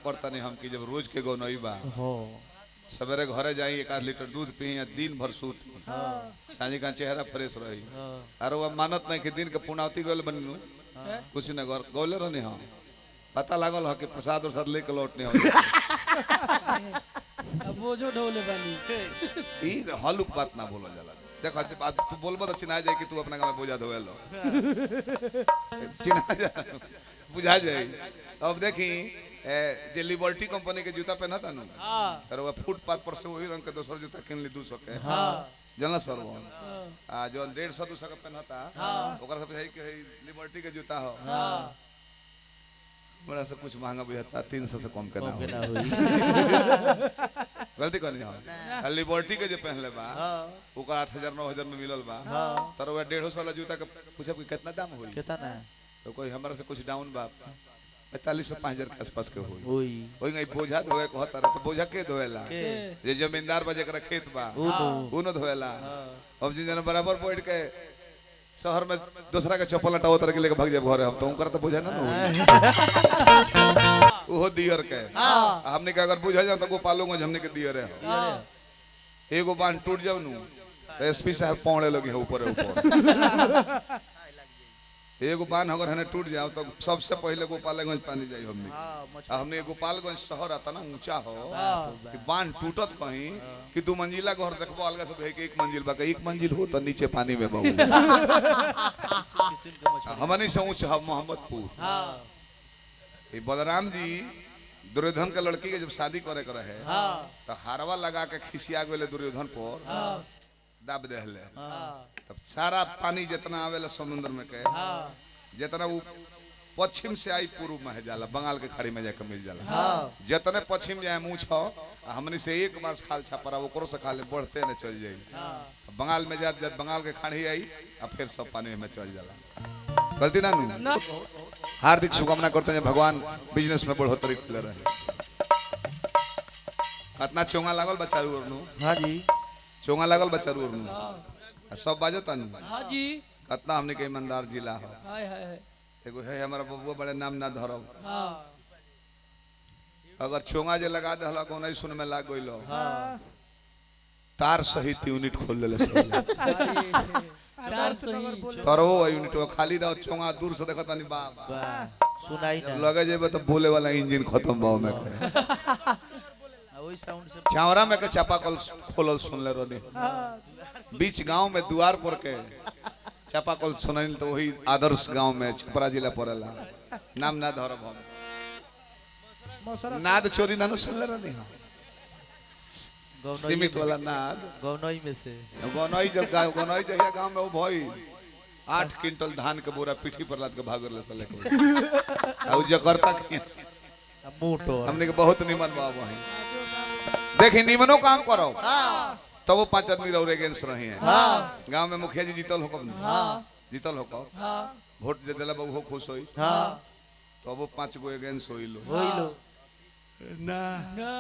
करता नहीं हम कि जब रोज के गौनई बा सवेरे घरे जाई 1 लीटर दूध पी या दिन भर सूत सांझी का चेहरा फ्रेश रही अरे वो मानत नहीं कि दिन के पुणावती गल बनू कुछ न गौले रहनी हम पता लागल हो कि प्रसाद उरसाद लेके लौटने हो अब वो जो ढोले बनी ई हलुक बात ना बोला जाला देखो तू बोलबो तो चिन्हा जाए कि तू अपना गांव में बोझा धोए लो चिन्हा जा बुझा जाए अब देखी जे लिबर्टी कंपनी के जूता पहनता नु तर वो फुटपाथ पर से वही रंग के दोसर जूता किन ली 200 के जनला सर वो जो 150 200 का पहनता ओकरा सब है कि लिबर्टी के जूता हो हमरा से कुछ महंगा बुझाता 300 से कम के ना होई गलती करनी हो लिबर्टी के जे पहनले बा ओकर 8000 9000 में मिलल बा तर वो 150 वाला जूता के पूछब कि कितना दाम होई कितना ना तो कोई हमरा से कुछ डाउन बा 45 से 5000 के आसपास के होई ओई नहीं बोझा धोए कहता रहे तो बोझा के धोएला जे जमींदार बजे के खेत बा उनो धोएला अब जिन जन बराबर बैठ के शहर में दूसरा के चप्पल हटाओ तरह के लेके भाग जाए घर हम तो उनकर तो बुझा ना ओहो दियर के हमने के अगर बुझा जाओ तो गोपालों को हमने के दियर है एगो बांध टूट जाओ नु एसपी साहब पौड़े लगे है ऊपर ऊपर एगो बांध अगर हने टूट जाओ तो सबसे पहले गोपालगंज पानी जाई हमने गोपालगंज शहर आता ना ऊंचा हो कि बांध टूटत कहीं कि 2 मंजिला घर देखबो अलग से है कि 1 मंजिल बा 1 मंजिल हो तो नीचे पानी में बहू हमनी से ऊंच है मोहम्मदपुर ये बलराम जी दुर्योधन के लड़की के जब शादी करे के रहे तो हारवा लगा के खिसिया गेले दुर्योधन पर दाब देहले तब सारा पानी जितना आवेला समुद्र में के जितना वो पश्चिम से आई पूर्व में जाला बंगाल के खाड़ी में जाके मिल जाला जितने पश्चिम जाए मुँह छो हमनी से 1 मास खाल छापरा ओकरो से खाले बढ़ते न चल जाई बंगाल में जात जब बंगाल के खाड़ी आई अब फिर सब पानी में चल जाला गलती ना नु हार्दिक शुभकामना करते हैं भगवान बिजनेस में बढ़ोतरी कर रहे कितना चोंगा लागल बचारू और नु हां जी चोंगा लागल बचारू और नु सब बाजता नु हां जी कितना हमने के ईमानदार जिला हो हाय हाय एगो है हमारा बबुआ बड़े नाम ना धरब हां अगर चोंगा जे लगा देहला कोनै सुन में लाग गइलो हां तार सहित यूनिट खोल लेले तार सही तरो यूनिट खाली रहो चोंगा दूर से देखता नहीं बा सुनाई ना लगे जेबे तो बोले वाला इंजन खत्म बाव में के ओई साउंड से छावरा में के चापाकल खोलल सुन ले रोनी बीच गांव में द्वार पर के चापाकल सुनाइल तो वही आदर्श गांव में छपरा जिला पड़ेला नाम ना धरब हम नाद चोरी ना सुन ले रोनी सीमित वाला नाद गौनई में से गौनई जब गौनई जहिया गांव में वो भाई 8 क्विंटल धान के बोरा पीठी पर लाद के भागल ले सले को और जकरता खींच मोटो हमने के बहुत निमन बाबू हैं देखी निमनो काम करो तो वो 5 आदमी रौरे अगेंस्ट रहे हैं गांव में मुखिया जी जीतल हो कब जीतल हो कब वोट दे देला बहु खुश होई तो वो 5 गो अगेंस्ट होइलो ना ना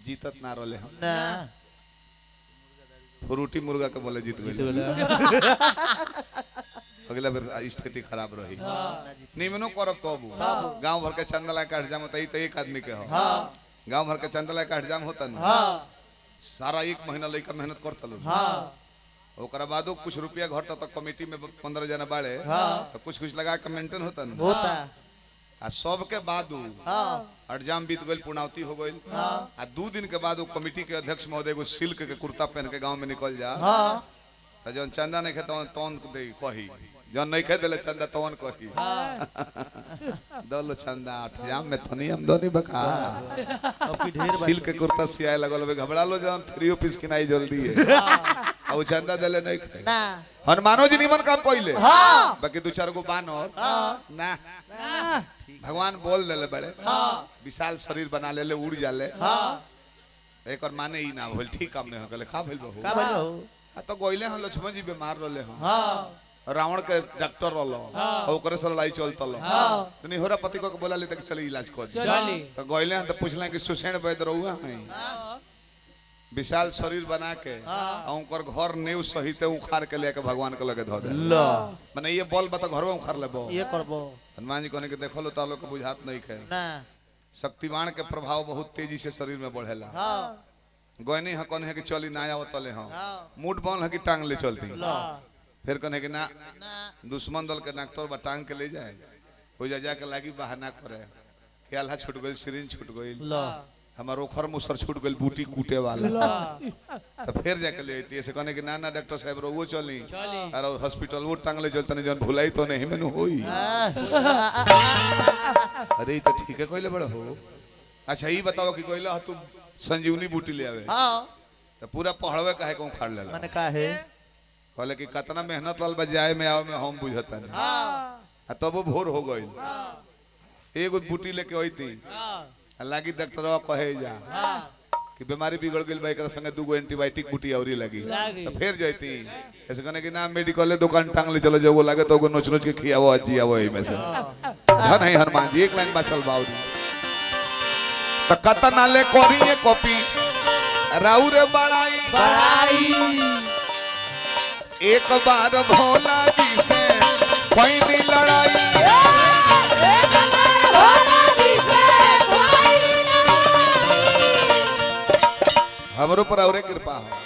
जीतत ना रोले हम ना फ्रूटी मुर्गा के बोले जीत गइल अगला बार स्थिति खराब रही निमनो करब तो गांव भर के चंदला काट जाम त एक आदमी के हो गांव भर के चंदला काट जाम होता न सारा 1 महीना लइका मेहनत करता लो ओकरा बादो कुछ रुपया घरता तो कमेटी में 15 जना बाड़े तो कुछ लगा के मेंटेन होता न होता आ सब के बादू अड़जाम बीत गइल पूर्णावती हो गइल आ 2 दिन के बाद वो कमेटी के अध्यक्ष महोदय को सिल्क के कुर्ता पहन के गांव में निकल जा तो जौन चंदा नहीं खेता तौन दे कही जौन नहीं खे दिले चंदा तौन कही दल चंदा 8 जाम में थनी हम दोनी बका अब की ढेर सिल्क के कुर्ता सियाए लगल बे घबरा लो जौन 3 पीस किनाई जल्दी है आ वो चंदा देले नहीं खे ना हनुमानो जी निमन काम कइले बाकी 2-4 गो बानर ना भगवान बोल देले बड़े विशाल शरीर बना लेले उड़ जाले एक और माने ही ना होल ठीक काम नहीं होले का भइल बहू का भइल आ तो गइले हम लक्ष्मण जी बीमार रहले हम रावण के डॉक्टर रहलो ओकरे से लड़ाई चलतलो तो निहोरा पति को बोला ले तक चली इलाज कर चली तो गइले हम तो पूछला कि सुसेन वैद्य रहुआ है विशाल शरीर बना के ओकर घर नेव सहित उखाड़ के लेके भगवान के लगे धो दे लो माने ये बॉल बता घर में उखाड़ लेबो ये करबो हनुमान जी कहने के देखलो तालो के बुझात नहीं खे ना शक्तिवान के प्रभाव बहुत तेजी से शरीर में बढ़ेला। गयनी है कौन है कि चली ना आवतले हाँ मूड बन है कि टांग ले चलती फिर कहने कि ना दुश्मन दल के डॉक्टर बा टांग के ले जाए हो जाके लागी बहाना करे कि अल्लाह छूट गई सिरिंज छूट गई हमार ओखर मुसर छूट गई बूटी कूटे वाला तो फिर जाके ले आती ऐसे कहने कि ना ना डॉक्टर साहब रो वो चली और हॉस्पिटल वो टांग ले चलते नहीं जन भुलाई तो नहीं मैंने होई अरे तो ठीक है कोई बड़ा हो। अच्छा ये बताओ कि कोई तू संजीवनी बूटी ले आवे तो पूरा पहाड़वे काहे को खाड़ लेला मैंने कहा है कहले कि कितना मेहनत लाल बजाए में आवे में हम बुझता नहीं आ तब वो भोर हो गई एगो बूटी लेके आई थी लागी डॉक्टरवा कहे जा कि बीमारी बिगड़ गई बा एकरा संगे दूगो एंटीबायोटिक बूटी औरी लगी तो फिर जैती ऐसे कहने कि ना मेडिकल दुकान टांग ले चलो जो लागे तो नोच नोच के खियावो अजी आवो एही में से धन है हनुमान जी एक लाइन बाचल बाउरी तो कतना ले करिए कॉपी राउर बड़ाई एक बार भोला जी से कोई नहीं लड़ाई हमरो पर और कृपा हो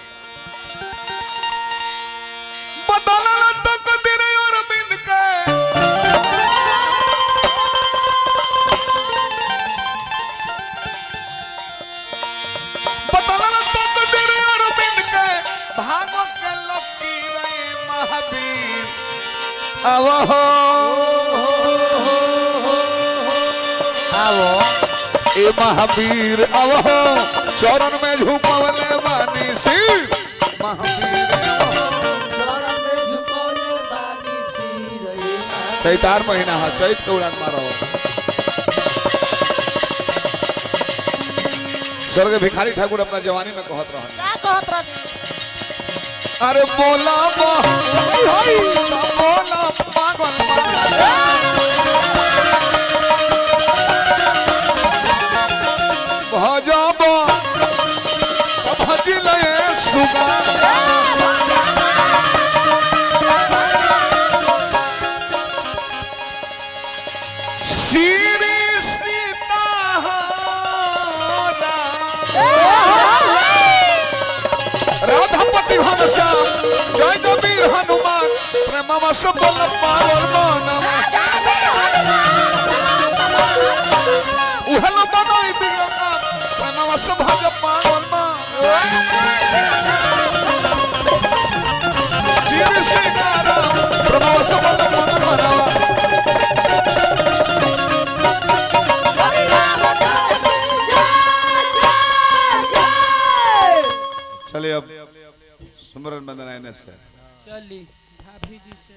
बदलल तकदीर और बिन के बदलल तकदीर और बिन के भागो के लकीर महावीर आवो आवो ए महावीर आवो चरण में झुकवले बानी सिर महावीर चरण में झुकवले बानी सिर चैतार महीना है चैत के उड़ान मारो स्वर्ग भिखारी ठाकुर अपना जवानी में कहत रहन अरे बोला बोला पागल भजब भजिल सुगा श्री सीता राधापति घनश्याम जय वीर हनुमान प्रेम सबल पावल मन उहल बनई बिगड़ काम प्रेम सब भज पावल मन श्री सीताराम प्रेम सबल मन मनवा चलिए अब सुमरन बंदना है से चली भाभी जी से